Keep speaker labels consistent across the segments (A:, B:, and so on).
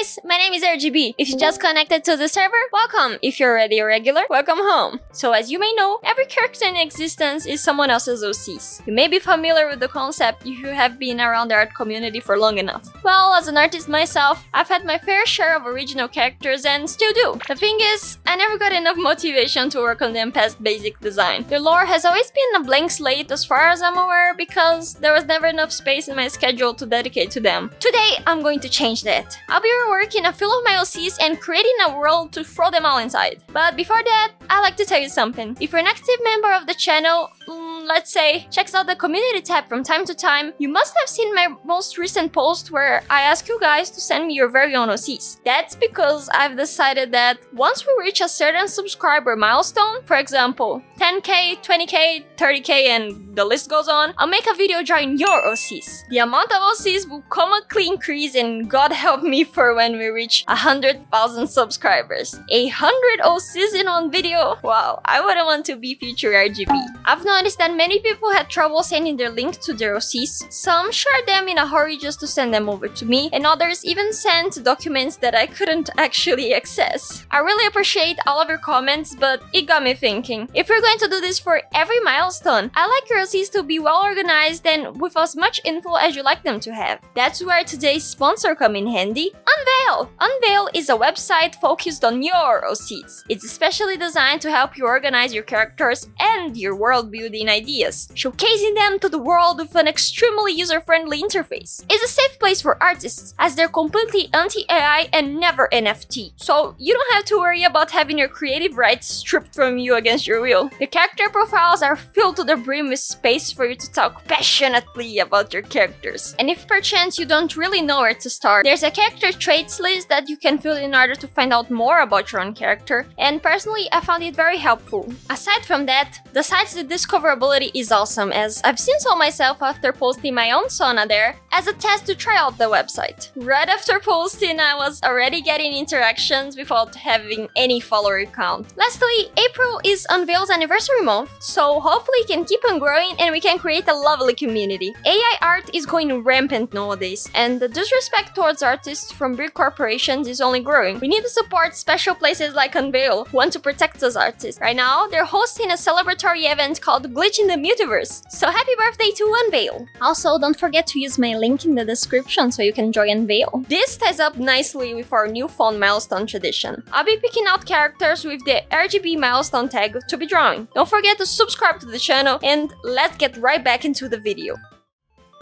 A: guys, my name is RGB. If you just connected to the server, welcome. If you're already a regular, welcome home. So as you may know, every character in existence is someone else's OCs. You may be familiar with the concept if you have been around the art community for long enough. Well, as an artist myself, I've had my fair share of original characters and still do. The thing is, I never got enough motivation to work on them past basic design. Their lore has always been a blank slate as far as I'm aware because there was never enough space in my schedule to dedicate to them. Today, I'm going to change that. I'll be reworking a few of my OCs and creating a world to throw them all inside. But before that, I'd like to tell you something. If you're an active member of the channel, let's say, checks out the community tab from time to time, you must have seen my most recent post where I ask you guys to send me your very own OCs. That's because I've decided that once we reach a certain subscriber milestone, for example, 10k, 20k, 30k, and the list goes on, I'll make a video drawing your OCs. The amount of OCs will comically increase, and God help me for when we reach 100,000 subscribers. 100 OCs in one video? Wow, I wouldn't want to be future RGB. I've noticed that many people had trouble sending their link to their OCs. Some shared them in a hurry just to send them over to me, and others even sent documents that I couldn't actually access. I really appreciate all of your comments, but it got me thinking. If you're going to do this for every milestone, I like your OCs to be well organized and with as much info as you like them to have. That's where today's sponsor come in handy. Unveil! Unveil is a website focused on your OCs. It's especially designed to help you organize your characters and your world building ideas, showcasing them to the world with an extremely user-friendly interface. It's a safe place for artists, as they're completely anti-AI and never NFT, so you don't have to worry about having your creative rights stripped from you against your will. The character profiles are filled to the brim with space for you to talk passionately about your characters. And if perchance you don't really know where to start, there's a character traits list that you can fill in order to find out more about your own character, and personally I found it very helpful. Aside from that, the site's discoverability is awesome, as I've seen so myself after posting my own sauna there as a test to try out the website. Right after posting, I was already getting interactions without having any follower count. Lastly, April is Unveil's anniversary month, so hopefully it can keep on growing and we can create a lovely community. AI art is going rampant nowadays, and the disrespect towards artists from big corporations is only growing. We need to support special places like Unveil who want to protect us artists. Right now, they're hosting a celebratory event called Glitch in the Multiverse, so happy birthday to Unveil! Also, don't forget to use my link in the description so you can join Unveil. This ties up nicely with our newfound milestone tradition. I'll be picking out characters with the RGB milestone tag to be drawing. Don't forget to subscribe to the channel, and let's get right back into the video.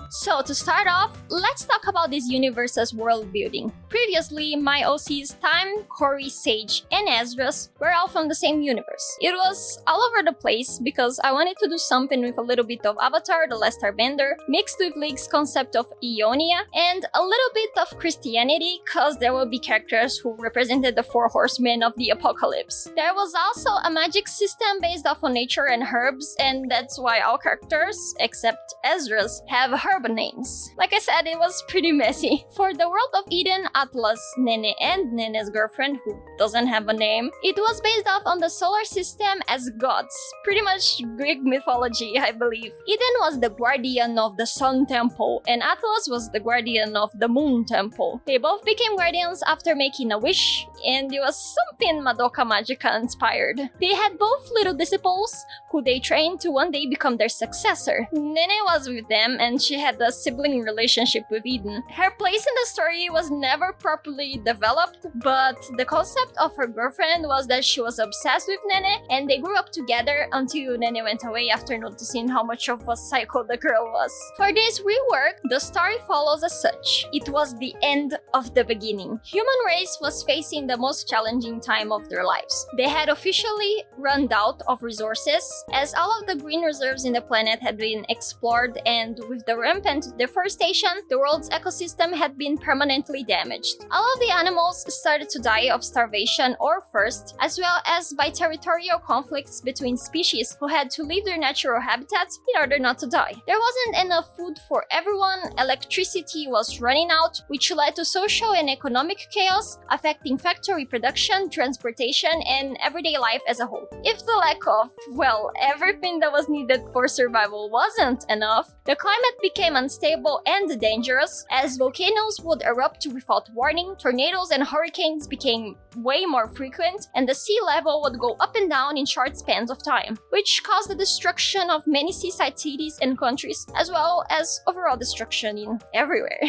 A: So to start off, let's talk about this universe's world building. Previously, my OCs Time, Corey, Sage, and Ezra's were all from the same universe. It was all over the place because I wanted to do something with a little bit of Avatar, the Last Airbender, mixed with League's concept of Ionia, and a little bit of Christianity, cause there will be characters who represented the 4 horsemen of the apocalypse. There was also a magic system based off on nature and herbs, and that's why all characters, except Ezra's, have herb names. Like I said, it was pretty messy. For the world of Eden, Atlas, Nene, and Nene's girlfriend, who doesn't have a name, it was based off on the solar system as gods. Pretty much Greek mythology, I believe. Eden was the guardian of the Sun Temple, and Atlas was the guardian of the Moon Temple. They both became guardians after making a wish, and it was something Madoka Magica inspired. They had both little disciples, who they trained to one day become their successor. Nene was with them, and she had a sibling relationship with Eden. Her place in the story was never properly developed, but the concept of her girlfriend was that she was obsessed with Nene, and they grew up together until Nene went away after noticing how much of a psycho the girl was. For this rework, the story follows as such. It was the end of the beginning. Human race was facing the most challenging time of their lives. They had officially run out of resources, as all of the green reserves in the planet had been explored, and with the rampant deforestation, the world's ecosystem had been permanently damaged. All of the animals started to die of starvation or thirst, as well as by territorial conflicts between species who had to leave their natural habitats in order not to die. There wasn't enough food for everyone, electricity was running out, which led to social and economic chaos, affecting factory to reproduction, transportation, and everyday life as a whole. If the lack of, well, everything that was needed for survival wasn't enough, the climate became unstable and dangerous as volcanoes would erupt without warning, tornadoes and hurricanes became way more frequent, and the sea level would go up and down in short spans of time, which caused the destruction of many seaside cities and countries, as well as overall destruction in everywhere.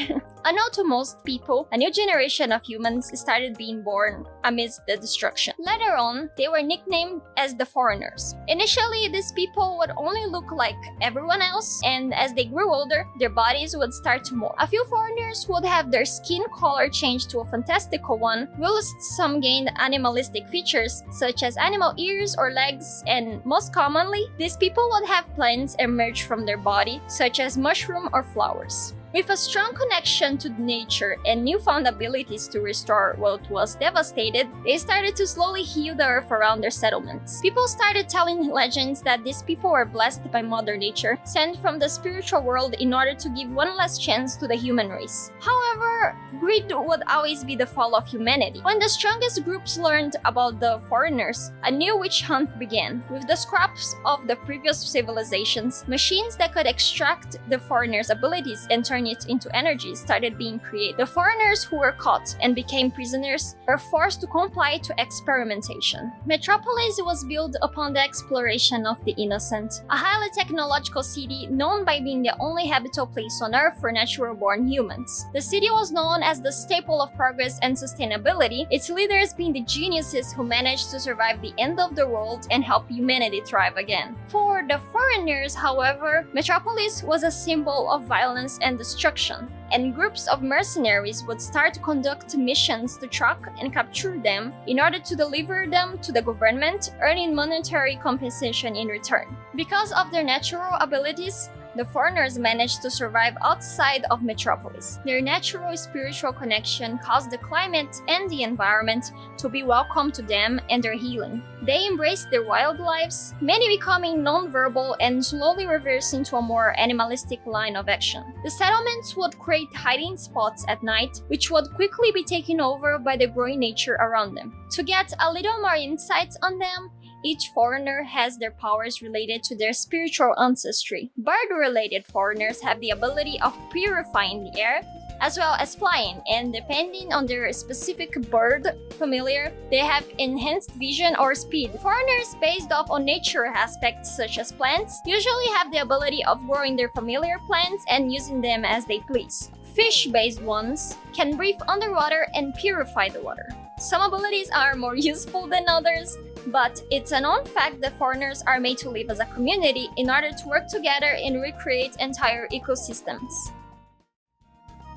A: Unknown to most people, a new generation of humans started being born amidst the destruction. Later on, they were nicknamed as the foreigners. Initially, these people would only look like everyone else, and as they grew older, their bodies would start to mold. A few foreigners would have their skin color changed to a fantastical one, whilst some gained animalistic features such as animal ears or legs, and most commonly, these people would have plants emerge from their body, such as mushroom or flowers. With a strong connection to nature and newfound abilities to restore what was devastated, they started to slowly heal the earth around their settlements. People started telling legends that these people were blessed by Mother Nature, sent from the spiritual world in order to give one last chance to the human race. However, greed would always be the fall of humanity. When the strongest groups learned about the foreigners, a new witch hunt began. With the scraps of the previous civilizations, machines that could extract the foreigners' abilities and turn it into energy started being created. The foreigners who were caught and became prisoners were forced to comply to experimentation. Metropolis was built upon the exploration of the innocent, a highly technological city known by being the only habitable place on Earth for natural-born humans. The city was known as the staple of progress and sustainability, its leaders being the geniuses who managed to survive the end of the world and help humanity thrive again. For the foreigners, however, Metropolis was a symbol of violence and destruction, and groups of mercenaries would start to conduct missions to track and capture them in order to deliver them to the government, earning monetary compensation in return. Because of their natural abilities, the foreigners managed to survive outside of Metropolis. Their natural spiritual connection caused the climate and the environment to be welcome to them and their healing. They embraced their wild lives, many becoming non-verbal and slowly reversing to a more animalistic line of action. The settlements would create hiding spots at night, which would quickly be taken over by the growing nature around them. To get a little more insight on them, each foreigner has their powers related to their spiritual ancestry. Bird-related foreigners have the ability of purifying the air, as well as flying, and depending on their specific bird familiar, they have enhanced vision or speed. Foreigners based off on nature aspects such as plants usually have the ability of growing their familiar plants and using them as they please. Fish-based ones can breathe underwater and purify the water. Some abilities are more useful than others, but it's a known fact that foreigners are made to live as a community in order to work together and recreate entire ecosystems.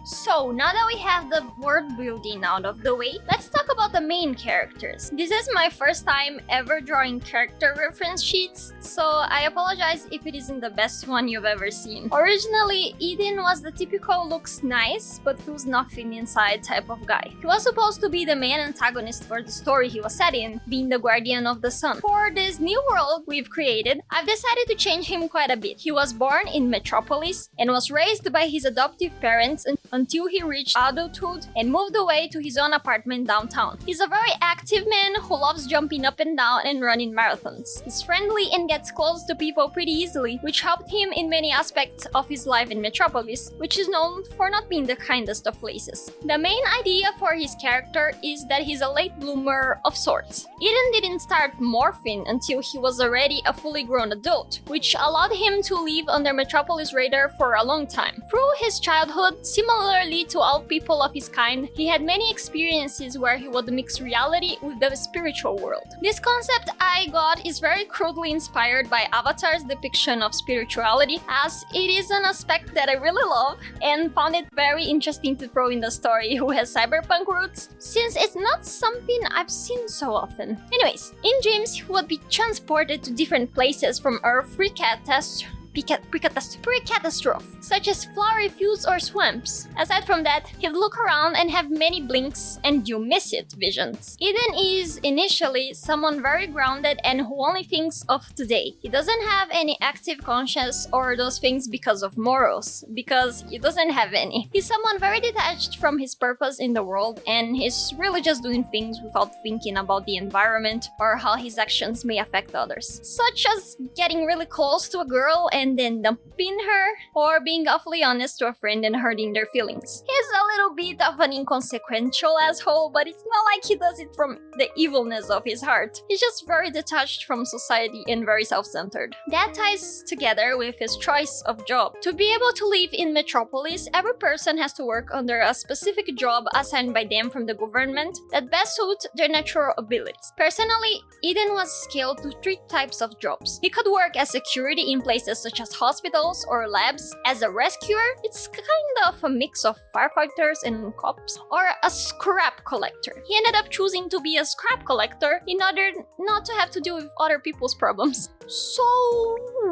A: So, now that we have the world building out of the way, let's talk about the main characters. This is my first time ever drawing character reference sheets, so I apologize if it isn't the best one you've ever seen. Originally, Eden was the typical looks nice, but feels nothing inside type of guy. He was supposed to be the main antagonist for the story he was set in, being the guardian of the sun. For this new world we've created, I've decided to change him quite a bit. He was born in Metropolis and was raised by his adoptive parents until he reached adulthood and moved away to his own apartment downtown. He's a very active man who loves jumping up and down and running marathons. He's friendly and gets close to people pretty easily, which helped him in many aspects of his life in Metropolis, which is known for not being the kindest of places. The main idea for his character is that he's a late bloomer of sorts. Eden didn't start morphing until he was already a fully grown adult, which allowed him to live under Metropolis' radar for a long time. Through his childhood, similarly to all people of his kind, he had many experiences where he would mix reality with the spiritual world. This concept I got is very crudely inspired by Avatar's depiction of spirituality, as it is an aspect that I really love and found it very interesting to throw in the story who has cyberpunk roots, since it's not something I've seen so often. Anyways, in dreams he would be transported to different places from Earth, recast pre-catastrophe, such as flowery fields or swamps. Aside from that, he'd look around and have many blinks and you miss it visions. Eden is initially someone very grounded and who only thinks of today. He doesn't have any active conscience or those things because of morals, because he doesn't have any. He's someone very detached from his purpose in the world and he's really just doing things without thinking about the environment or how his actions may affect others. Such as getting really close to a girl and then dumping her, or being awfully honest to a friend and hurting their feelings. He's a little bit of an inconsequential asshole, but it's not like he does it from the evilness of his heart. He's just very detached from society and very self-centered. That ties together with his choice of job. To be able to live in Metropolis, every person has to work under a specific job assigned by them from the government that best suit their natural abilities. Personally, Eden was scaled to 3 types of jobs. He could work as security in places such as hospitals or labs, as a rescuer, it's kind of a mix of firefighters and cops, or a scrap collector. He ended up choosing to be a scrap collector in order not to have to deal with other people's problems. So,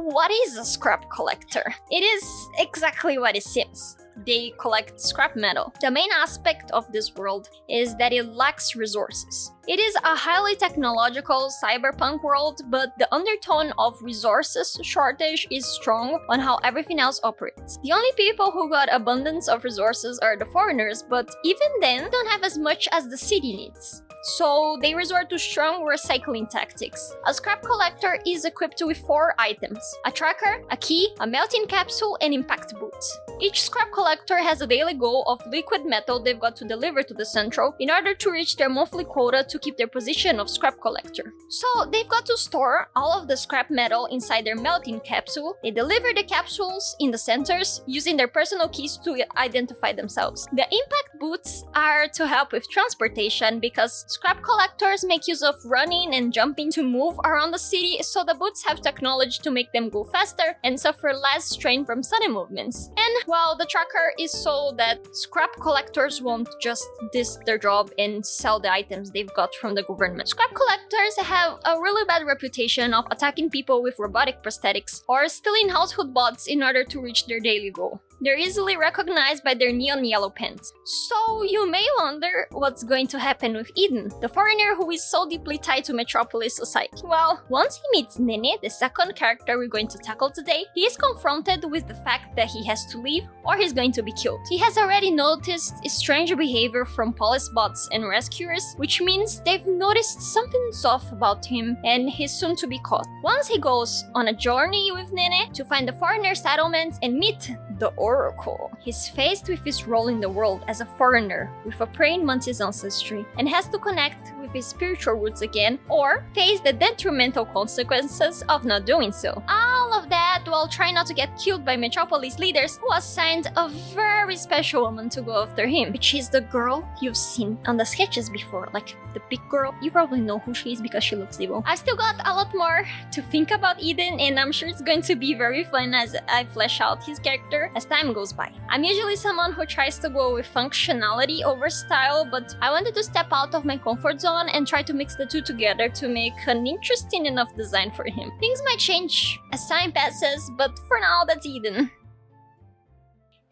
A: what is a scrap collector? It is exactly what it seems. They collect scrap metal. The main aspect of this world is that it lacks resources. It is a highly technological cyberpunk world, but the undertone of resources shortage is strong on how everything else operates. The only people who got abundance of resources are the foreigners, but even then don't have as much as the city needs. So they resort to strong recycling tactics. A scrap collector is equipped with 4 items: a tracker, a key, a melting capsule, and impact boots. Each scrap collector has a daily goal of liquid metal they've got to deliver to the central in order to reach their monthly quota to keep their position of scrap collector. So they've got to store all of the scrap metal inside their melting capsule. They deliver the capsules in the centers using their personal keys to identify themselves. The impact boots are to help with transportation because scrap collectors make use of running and jumping to move around the city, so the boots have technology to make them go faster and suffer less strain from sudden movements. And while the tracker is so that scrap collectors won't just diss their job and sell the items they've got from the government. Scrap collectors have a really bad reputation of attacking people with robotic prosthetics or stealing household bots in order to reach their daily goal. They're easily recognized by their neon yellow pants. So you may wonder what's going to happen with Eden, the foreigner who is so deeply tied to Metropolis society. Well, once he meets Nene, the second character we're going to tackle today, he is confronted with the fact that he has to leave or he's going to be killed. He has already noticed strange behavior from police bots and rescuers, which means they've noticed something's off about him and he's soon to be caught. Once he goes on a journey with Nene to find the foreigner settlement and meet the Oracle, he's faced with his role in the world as a foreigner with a praying mantis ancestry and has to connect with his spiritual roots again or face the detrimental consequences of not doing so. All of that while trying not to get killed by Metropolis leaders who assigned a very special woman to go after him, which is the girl you've seen on the sketches before, like the big girl. You probably know who she is because she looks evil. I've still got a lot more to think about Eden, and I'm sure it's going to be very fun as I flesh out his character as time goes by. I'm usually someone who tries to go with functionality over style, but I wanted to step out of my comfort zone and try to mix the two together to make an interesting enough design for him. Things might change as time passes, but for now, that's Eden.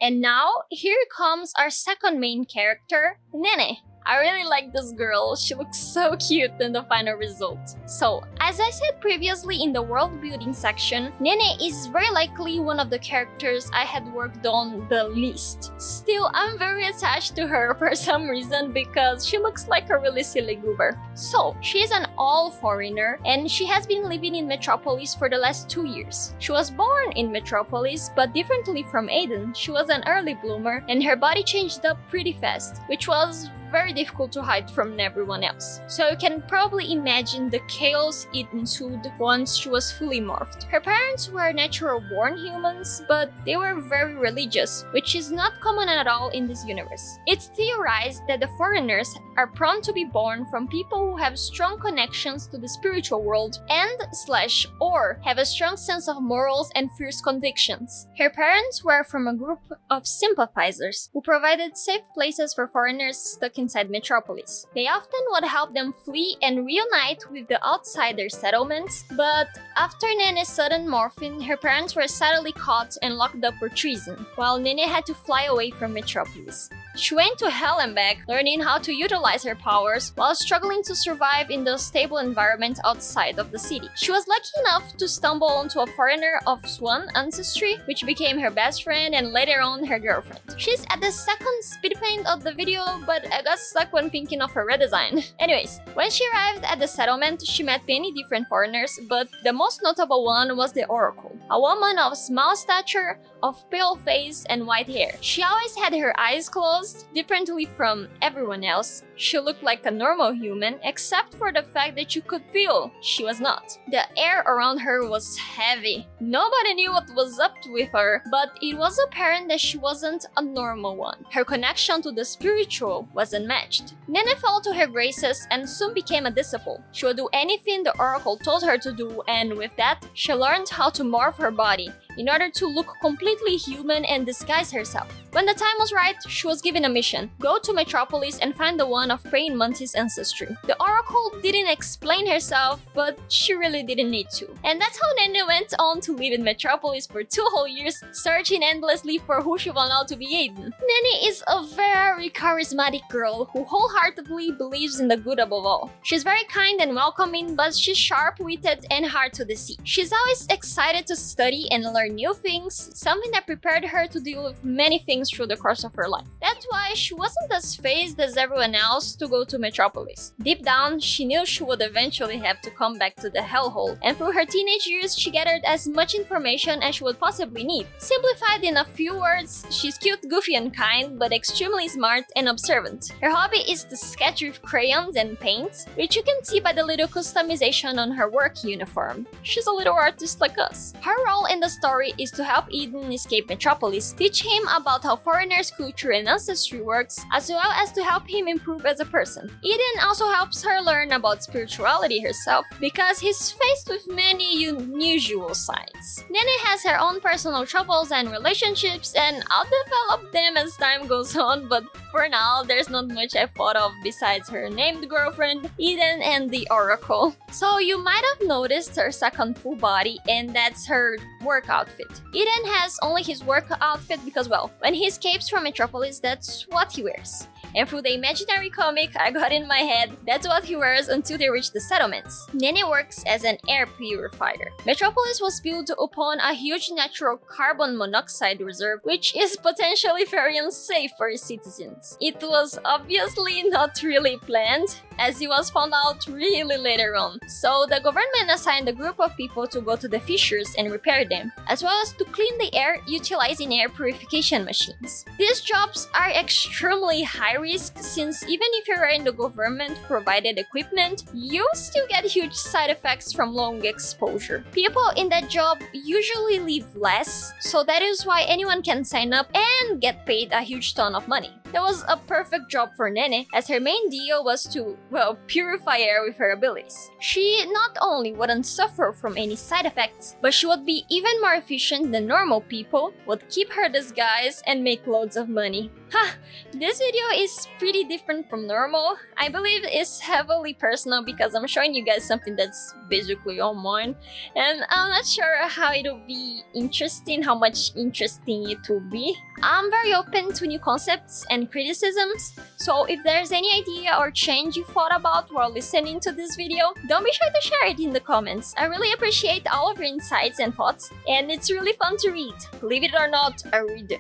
A: And now, here comes our second main character, Nene. I really like this girl, she looks so cute in the final result. So, as I said previously in the world building section, Nene is very likely one of the characters I had worked on the least. Still, I'm very attached to her for some reason because she looks like a really silly goober. So, she is an all-foreigner and she has been living in Metropolis for the last 2 years. She was born in Metropolis, but differently from Aiden, she was an early bloomer and her body changed up pretty fast, which was very difficult to hide from everyone else. So you can probably imagine the chaos it ensued once she was fully morphed. Her parents were natural-born humans, but they were very religious, which is not common at all in this universe. It's theorized that the foreigners are prone to be born from people who have strong connections to the spiritual world and/or have a strong sense of morals and fierce convictions. Her parents were from a group of sympathizers who provided safe places for foreigners stuck in inside Metropolis. They often would help them flee and reunite with the outsider settlements, but after Nene's sudden morphing, her parents were sadly caught and locked up for treason, while Nene had to fly away from Metropolis. She went to hell and back, learning how to utilize her powers while struggling to survive in the stable environment outside of the city. She was lucky enough to stumble onto a foreigner of Swan ancestry, which became her best friend and later on her girlfriend. She's at the second speed paint of the video, but I got stuck when thinking of her redesign. Anyways, when she arrived at the settlement, she met many different foreigners, but the most notable one was the Oracle, a woman of small stature, of pale face and white hair. She always had her eyes closed, differently from everyone else. She looked like a normal human, except for the fact that you could feel she was not. The air around her was heavy. Nobody knew what was up with her, but it was apparent that she wasn't a normal one. Her connection to the spiritual was unmatched. Nene fell to her graces and soon became a disciple. She would do anything the Oracle told her to do, and with that, she learned how to morph her body in order to look completely human and disguise herself. When the time was right, she was given a mission: go to Metropolis and find the one of praying mantis ancestry. The Oracle didn't explain herself, but she really didn't need to. And that's how Nene went on to live in Metropolis for 2 whole years, searching endlessly for who she found out to be Aiden. Nene is a very charismatic girl who wholeheartedly believes in the good above all. She's very kind and welcoming, but she's sharp-witted and hard to deceive. She's always excited to study and learn new things, something that prepared her to deal with many things through the course of her life. That's why she wasn't as phased as everyone else to go to Metropolis. Deep down, she knew she would eventually have to come back to the hellhole, and through her teenage years, she gathered as much information as she would possibly need. Simplified in a few words, she's cute, goofy, and kind, but extremely smart and observant. Her hobby is to sketch with crayons and paints, which you can see by the little customization on her work uniform. She's a little artist like us. Her role in the story is to help Eden escape Metropolis, teach him about how foreigners' culture and ancestry works, as well as to help him improve as a person. Eden also helps her learn about spirituality herself, because he's faced with many unusual sides. Nene has her own personal troubles and relationships, and I'll develop them as time goes on, but for now, there's not much I've thought of besides her named girlfriend, Eden, and the Oracle. So you might have noticed her second full body, and that's her work outfit. Eden has only his work outfit because, well, when he escapes from Metropolis, that's what he wears. And through the imaginary comic I got in my head, that's what he wears until they reach the settlements. Nene works as an air purifier. Metropolis was built upon a huge natural carbon monoxide reserve, which is potentially very unsafe for its citizens. It was obviously not really planned, as it was found out really later on. So the government assigned a group of people to go to the fissures and repair them, as well as to clean the air utilizing air purification machines. These jobs are extremely high risk, since even if you're in the government-provided equipment, you still get huge side effects from long exposure. People in that job usually live less, so that is why anyone can sign up and get paid a huge ton of money. That was a perfect job for Nene, as her main deal was to, well, purify air with her abilities. She not only wouldn't suffer from any side effects, but she would be even more efficient than normal people, would keep her disguise, and make loads of money. Ha! This video is pretty different from normal. I believe it's heavily personal because I'm showing you guys something that's basically all mine, and I'm not sure how it'll be interesting, how much interesting it will be. I'm very open to new concepts and criticisms, so if there's any idea or change you thought about while listening to this video, don't be shy to share it in the comments. I really appreciate all of your insights and thoughts, and it's really fun to read. Believe it or not, I read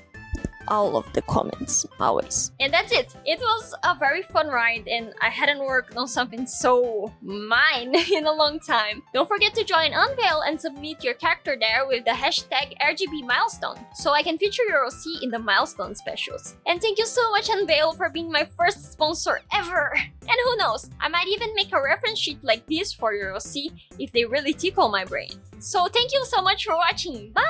A: all of the comments, always. And that's it. It was a very fun ride, and I hadn't worked on something so mine in a long time. Don't forget to join Unveil and submit your character there with the hashtag RGB milestone, so I can feature your OC in the milestone specials. And thank you so much, Unveil, for being my first sponsor ever! And who knows, I might even make a reference sheet like this for your OC if they really tickle my brain. So thank you so much for watching. Bye!